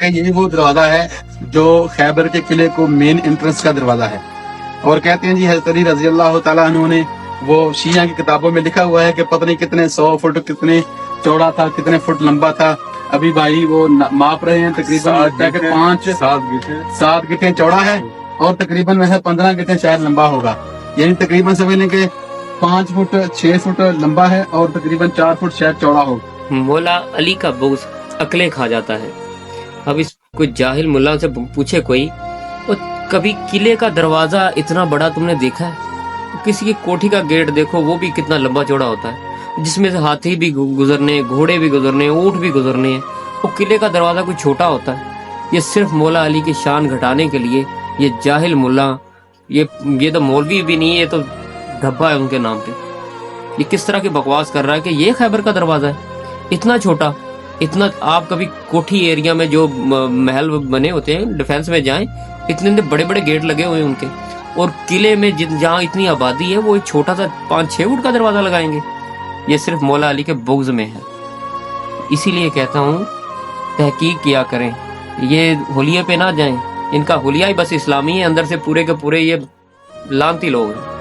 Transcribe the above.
کہ یہی وہ دروازہ ہے جو خیبر کے قلعے کو مین انٹرنس کا دروازہ ہے. اور کہتے ہیں جی حضرت علی رضی اللہ تعالیٰ عنہ نے وہ شیعہ کی کتابوں میں لکھا ہوا ہے کہ پتہ نہیں کتنے 100 فٹ کتنے چوڑا تھا, کتنے فٹ لمبا تھا. ابھی بھائی وہ ماپ رہے ہیں, تقریباً 7 گٹھیں چوڑا ہے اور تقریباً 15 گٹھیں شاید لمبا ہوگا. یعنی تقریباً سمجھ لیں کہ 5 فٹ 6 فٹ لمبا ہے اور تقریباً 4 فٹ شاید چوڑا ہوگا. مولا علی کا بغض عقلیں کھا جاتا ہے. اب اس کوئی جاہل ملا سے پوچھے کوئی, اور کبھی قلعے کا دروازہ اتنا بڑا تم نے دیکھا ہے؟ کسی کی کوٹھی کا گیٹ دیکھو, وہ بھی کتنا لمبا چوڑا ہوتا ہے, جس میں سے ہاتھی بھی گزرنے, گھوڑے بھی گزرنے, اونٹ بھی گزرنے ہیں. وہ قلعے کا دروازہ کوئی چھوٹا ہوتا ہے؟ یہ صرف مولا علی کی شان گھٹانے کے لیے یہ جاہل ملا, یہ تو مولوی بھی نہیں, یہ تو دھبا ہے ان کے نام پہ. یہ کس طرح کی بکواس کر رہا ہے کہ یہ خیبر کا دروازہ ہے اتنا چھوٹا. اتنا آپ کبھی کوٹھی ایریا میں جو محل بنے ہوتے ہیں ڈیفینس میں جائیں, اتنے بڑے بڑے گیٹ لگے ہوئے ہیں ان کے, اور قلعے میں جہاں اتنی آبادی ہے وہ ایک چھوٹا سا 5-6 فٹ کا دروازہ لگائیں گے. یہ صرف مولا علی کے بغض میں ہے. اسی لیے کہتا ہوں تحقیق کیا کریں, یہ حلیے پہ نہ جائیں. ان کا حلیہ ہی بس اسلامی ہے, اندر سے پورے کے پورے یہ لانتی لوگ ہیں.